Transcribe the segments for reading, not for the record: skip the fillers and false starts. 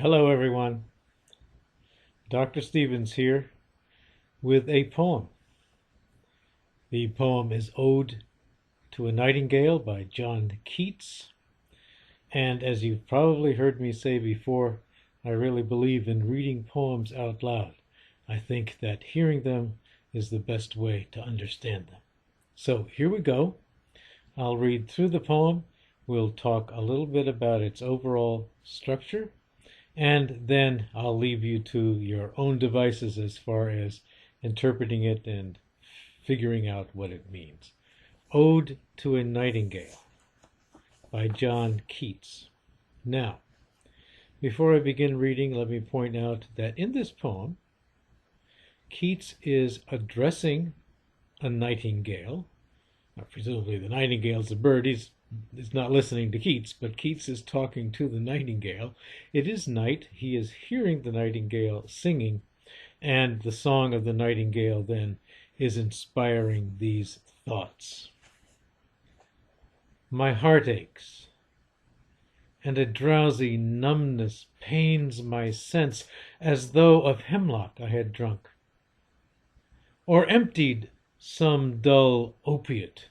Hello, everyone. Dr. Stevens here with a poem. The poem is Ode to a Nightingale by John Keats. And as you've probably heard me say before, I really believe in reading poems out loud. I think that hearing them is the best way to understand them. So here we go. I'll read through the poem. We'll talk a little bit about its overall structure. And then I'll leave you to your own devices as far as interpreting it and figuring out what it means. Ode to a Nightingale by John Keats. Now, before I begin reading, let me point out that in this poem, Keats is addressing a nightingale. Now, presumably the nightingale's a bird. He's not listening to Keats, but Keats is talking to the nightingale. It is night. He is hearing the nightingale singing, and the song of the nightingale then is inspiring these thoughts. My heart aches, and a drowsy numbness pains my sense, as though of hemlock I had drunk, or emptied some dull opiate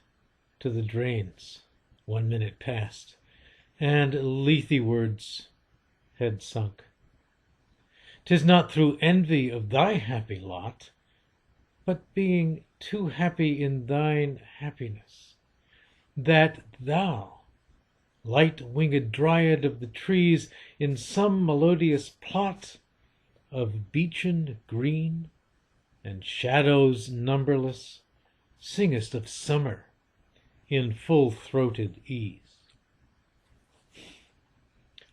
to the drains. 1 minute past, and lethe-wards had sunk. 'Tis not through envy of thy happy lot, but being too happy in thine happiness, that thou, light-winged dryad of the trees, in some melodious plot of beechen green and shadows numberless, singest of summer in full-throated ease.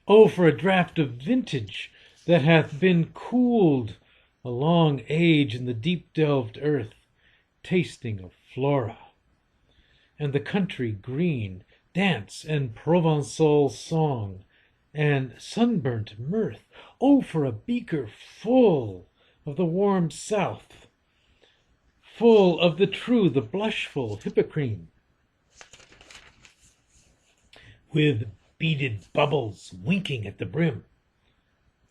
Oh, for a draught of vintage that hath been cooled a long age in the deep-delved earth, tasting of flora, and the country green, dance and Provençal song, and sunburnt mirth. Oh, for a beaker full of the warm south, full of the true, the blushful Hippocrene, with beaded bubbles winking at the brim,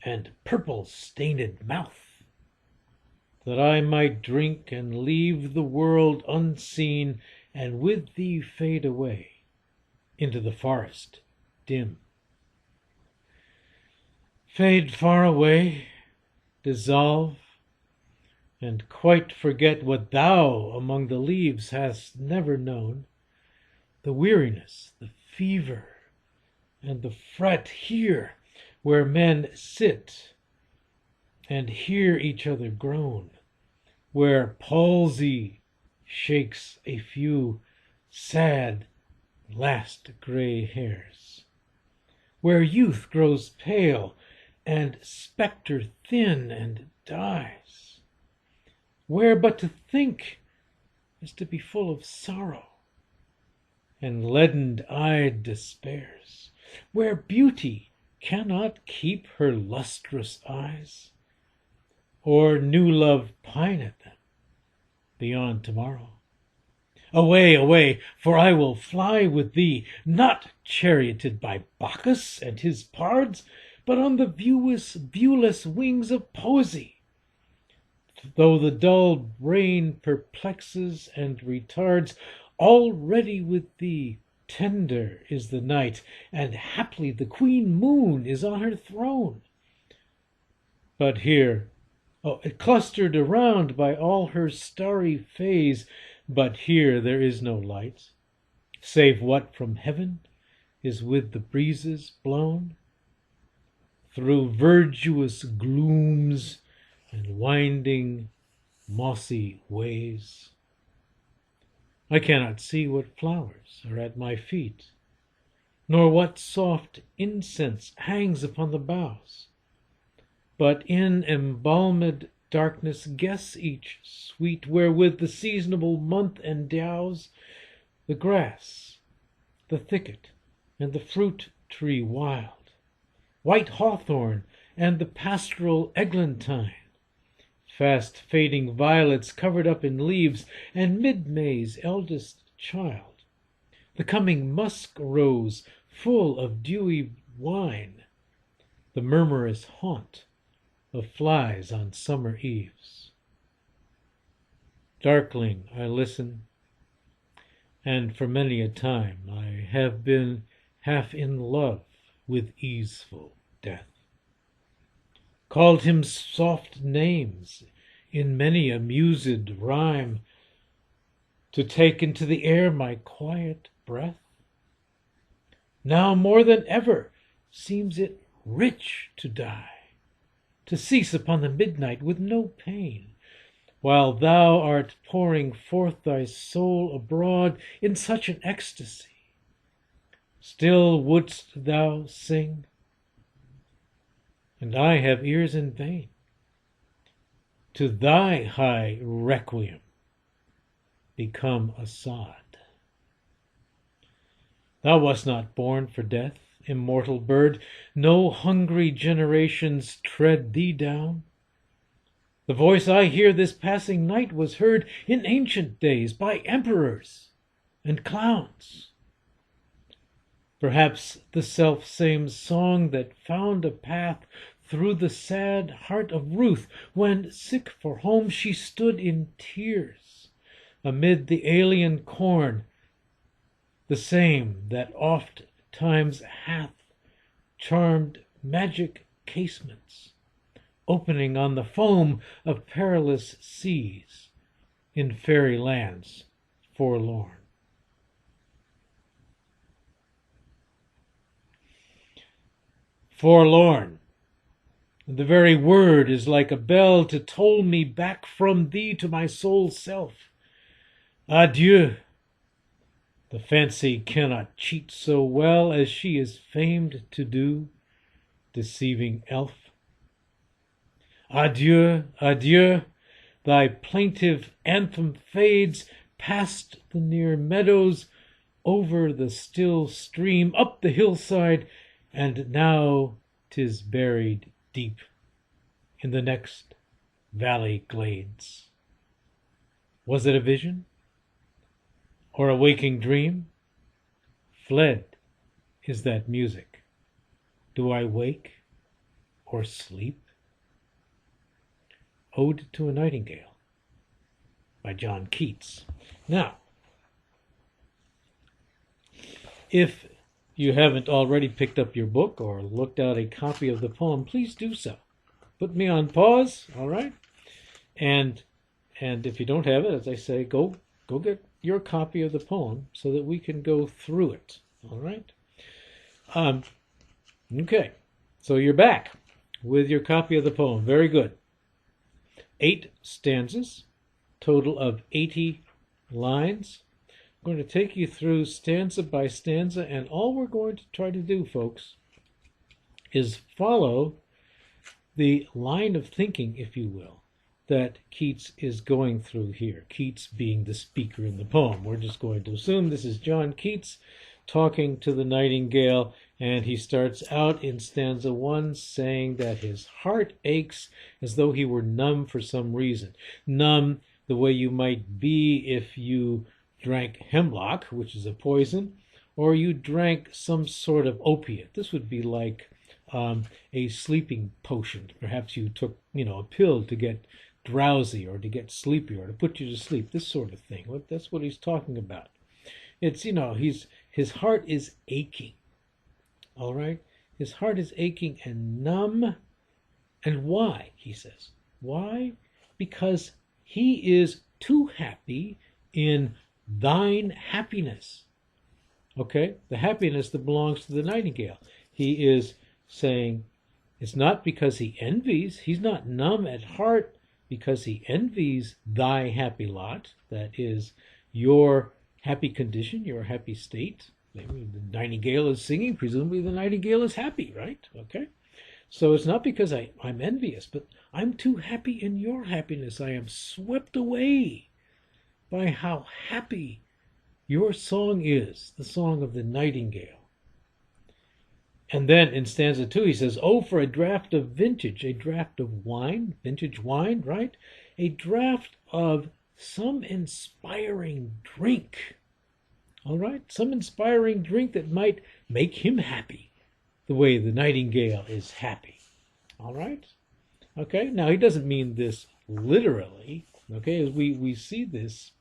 and purple-stained mouth, that I might drink and leave the world unseen, and with thee fade away into the forest dim. Fade far away, dissolve, and quite forget what thou among the leaves hast never known, the weariness, the fever, and the fret here, where men sit and hear each other groan, where palsy shakes a few sad last gray hairs, where youth grows pale and spectre thin and dies, where but to think is to be full of sorrow and leaden-eyed despairs, where beauty cannot keep her lustrous eyes, or new love pine at them beyond tomorrow. Away, away, for I will fly with thee, not charioted by Bacchus and his pards, but on the viewless wings of poesy. Though the dull brain perplexes and retards, already with thee tender is the night, and haply the queen moon is on her throne. But here, clustered around by all her starry phase, but here there is no light, save what from heaven is with the breezes blown, through verdurous glooms and winding mossy ways. I cannot see what flowers are at my feet, nor what soft incense hangs upon the boughs, but in embalmed darkness guess each sweet wherewith the seasonable month endows the grass, the thicket, and the fruit tree wild, white hawthorn, and the pastoral eglantine, fast fading violets covered up in leaves, and mid-May's eldest child, the coming musk rose full of dewy wine, the murmurous haunt of flies on summer eves. Darkling I listen, and for many a time I have been half in love with easeful death, called him soft names in many a mused rhyme, to take into the air my quiet breath. Now more than ever seems it rich to die, to cease upon the midnight with no pain, while thou art pouring forth thy soul abroad in such an ecstasy. Still wouldst thou sing, and I have ears in vain, to thy high requiem become a sod. Thou wast not born for death, immortal bird, no hungry generations tread thee down. The voice I hear this passing night was heard in ancient days by emperors and clowns. Perhaps the self-same song that found a path through the sad heart of Ruth, when, sick for home, she stood in tears amid the alien corn, the same that oft times hath charmed magic casements, opening on the foam of perilous seas in fairy lands forlorn. Forlorn. The very word is like a bell to toll me back from thee to my soul's self. Adieu. The fancy cannot cheat so well as she is famed to do, deceiving elf. Adieu, adieu, thy plaintive anthem fades past the near meadows, over the still stream, up the hillside, and now 'tis buried deep in the next valley glades. Was it a vision or a waking dream? Fled is that music. Do I wake or sleep? Ode to a Nightingale by John Keats. Now, if you haven't already picked up your book or looked out a copy of the poem, please do so. Put me on pause, all right? And if you don't have it, as I say, go get your copy of the poem so that we can go through it, all right? Okay, so you're back with your copy of the poem. Very good. 8 stanzas, total of 80 lines. I'm going to take you through stanza by stanza, and all we're going to try to do, folks, is follow the line of thinking, if you will, that Keats is going through here. Keats being the speaker in the poem. We're just going to assume this is John Keats talking to the nightingale, and he starts out in stanza 1 saying that his heart aches as though he were numb for some reason. Numb the way you might be if you drank hemlock, which is a poison, or you drank some sort of opiate. This would be like a sleeping potion. Perhaps you took, a pill to get drowsy or to get sleepy or to put you to sleep, this sort of thing. That's what he's talking about. It's, his heart is aching, all right? His heart is aching and numb. And why, he says? Why? Because he is too happy in thine happiness. Okay? The happiness that belongs to the nightingale. He is saying it's not because he envies. He's not numb at heart because he envies thy happy lot. That is your happy condition, your happy state. Maybe the nightingale is singing. Presumably the nightingale is happy, right? Okay? So it's not because I'm envious, but I'm too happy in your happiness. I am swept away by how happy your song is, the song of the nightingale. And then in stanza 2 he says, oh, for a draught of vintage, a draught of wine, vintage wine, right? A draught of some inspiring drink, all right? Some inspiring drink that might make him happy. the way the nightingale is happy. All right? Okay, now he doesn't mean this literally. Okay, as we see this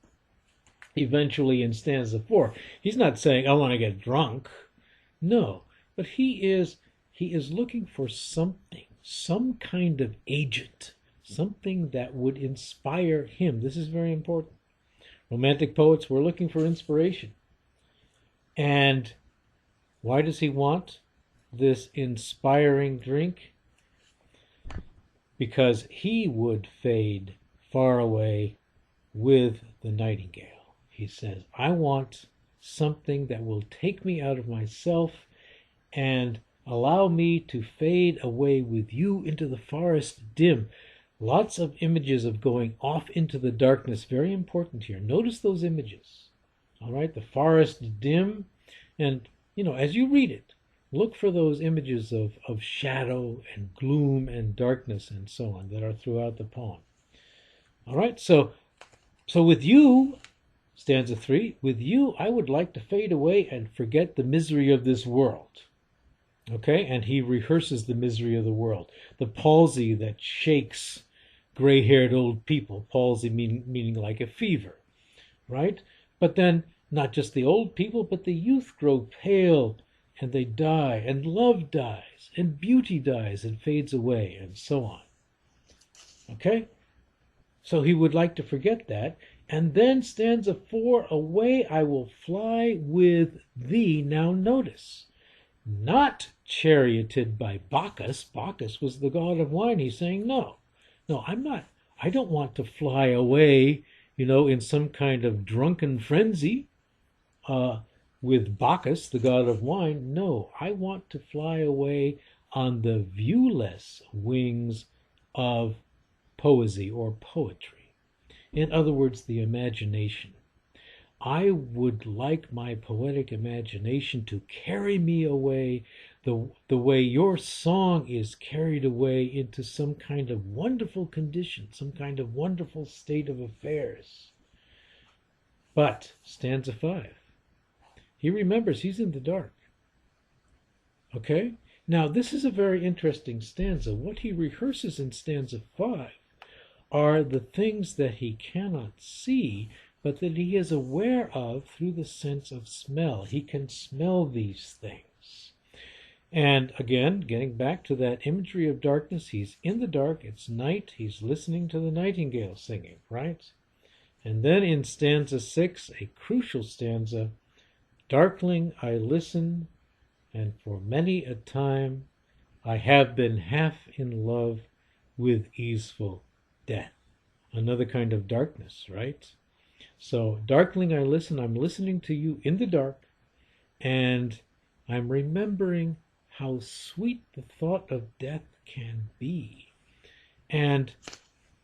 eventually in stanza 4. He's not saying, I want to get drunk. No, but he is looking for something, some kind of agent, something that would inspire him. This is very important. Romantic poets were looking for inspiration. And why does he want this inspiring drink? Because he would fade far away with the nightingale. He says, I want something that will take me out of myself and allow me to fade away with you into the forest dim. Lots of images of going off into the darkness. Very important here. Notice those images. All right, the forest dim. And, as you read it, look for those images of shadow and gloom and darkness and so on that are throughout the poem. All right, so with you, stanza 3, with you I would like to fade away and forget the misery of this world. Okay, and he rehearses the misery of the world, the palsy that shakes gray-haired old people, palsy meaning like a fever, right? But then not just the old people, but the youth grow pale and they die, and love dies, and beauty dies and fades away, and so on. Okay? So he would like to forget that. And then stanza 4, away I will fly with thee. Now notice, not charioted by Bacchus. Bacchus was the god of wine. He's saying, no, I don't want to fly away, in some kind of drunken frenzy with Bacchus, the god of wine. No, I want to fly away on the viewless wings of poesy or poetry. In other words, the imagination. I would like my poetic imagination to carry me away the way your song is carried away into some kind of wonderful condition, some kind of wonderful state of affairs. But stanza 5, he remembers he's in the dark. Okay? Now, this is a very interesting stanza. What he rehearses in stanza 5 are the things that he cannot see, but that he is aware of through the sense of smell. He can smell these things. And again, getting back to that imagery of darkness, he's in the dark, it's night, he's listening to the nightingale singing, right? And then in stanza 6, a crucial stanza, darkling I listen, and for many a time I have been half in love with easeful death. Another kind of darkness, right? So, darkling I listen, I'm listening to you in the dark, and I'm remembering how sweet the thought of death can be. And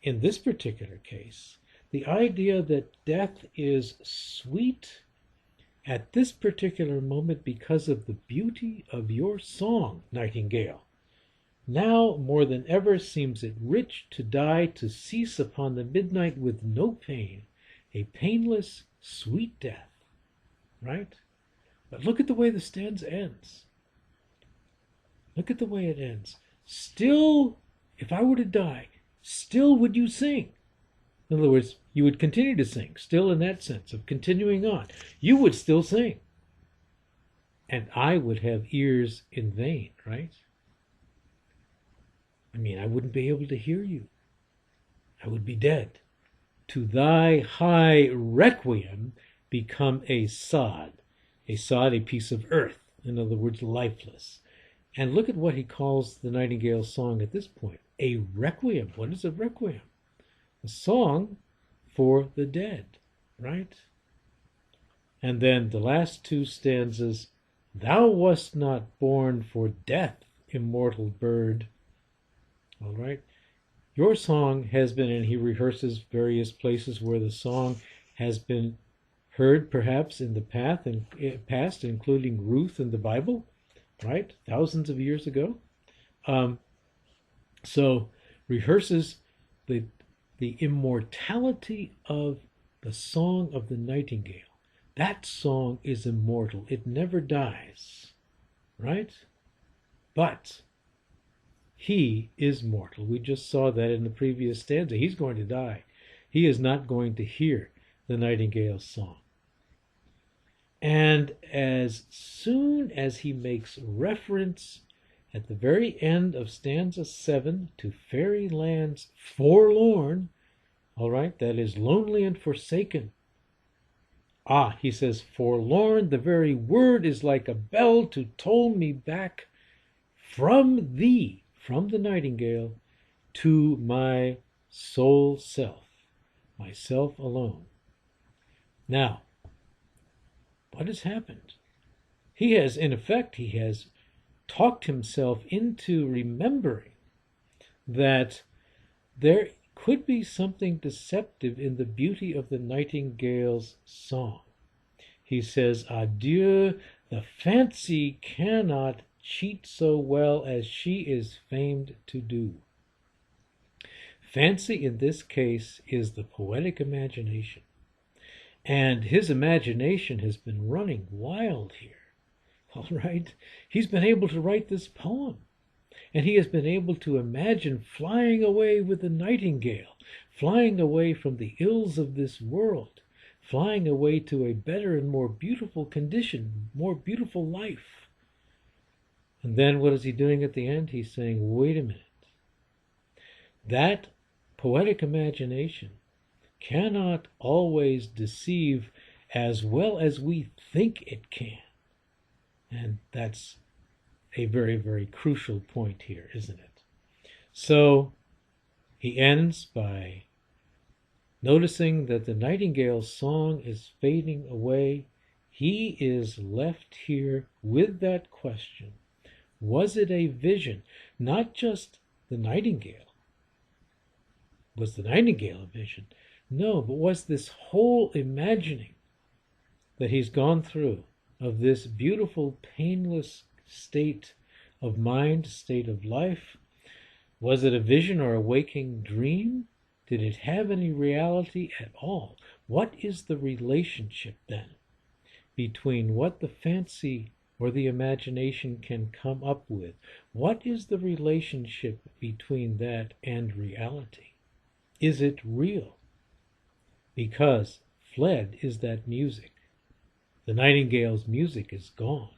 in this particular case, the idea that death is sweet at this particular moment because of the beauty of your song, Nightingale. Now more than ever seems it rich to die, to cease upon the midnight with no pain, a painless, sweet death. Right? But look at the way the stanza ends. Look at the way it ends. Still, if I were to die, still would you sing? In other words, you would continue to sing, still in that sense of continuing on. You would still sing. And I would have ears in vain, right? I mean, I wouldn't be able to hear you. I would be dead. To thy high requiem become a sod, a piece of earth, in other words, lifeless. And look at what he calls the Nightingale's song at this point, a requiem. What is a requiem? A song for the dead, right? And then the last two stanzas, thou wast not born for death, immortal bird. All right. Your song has been, and he rehearses various places where the song has been heard perhaps in the past, including Ruth in the Bible, right? Thousands of years ago. So rehearses the immortality of the song of the nightingale. That song is immortal. It never dies, right? but he is mortal. We just saw that in the previous stanza. He's going to die. He is not going to hear the nightingale's song. And as soon as he makes reference at the very end of stanza 7 to fairyland's forlorn, all right, that is lonely and forsaken. Ah, he says, forlorn, the very word is like a bell to toll me back from thee, from the nightingale, to my sole self, myself alone. Now, what has happened? He has, in effect, he has talked himself into remembering that there could be something deceptive in the beauty of the nightingale's song. He says, adieu, the fancy cannot cheat so well as she is famed to do. Fancy in this case is the poetic imagination. And his imagination has been running wild here. All right? He's been able to write this poem. And he has been able to imagine flying away with the nightingale, flying away from the ills of this world, flying away to a better and more beautiful condition, more beautiful life. And then what is he doing at the end? He's saying, wait a minute. That poetic imagination cannot always deceive as well as we think it can. And that's a very, very crucial point here, isn't it? So he ends by noticing that the nightingale's song is fading away. He is left here with that question. Was it a vision? Not just the nightingale. Was the nightingale a vision? No, but was this whole imagining that he's gone through of this beautiful, painless state of mind, state of life, was it a vision or a waking dream? Did it have any reality at all? What is the relationship then between what the fancy or the imagination can come up with? What is the relationship between that and reality? Is it real? Because fled is that music. The nightingale's music is gone.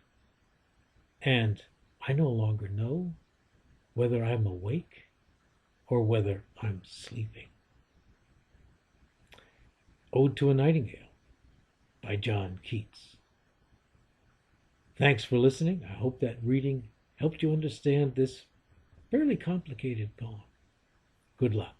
And I no longer know whether I'm awake or whether I'm sleeping. Ode to a Nightingale by John Keats. Thanks for listening. I hope that reading helped you understand this fairly complicated poem. Good luck.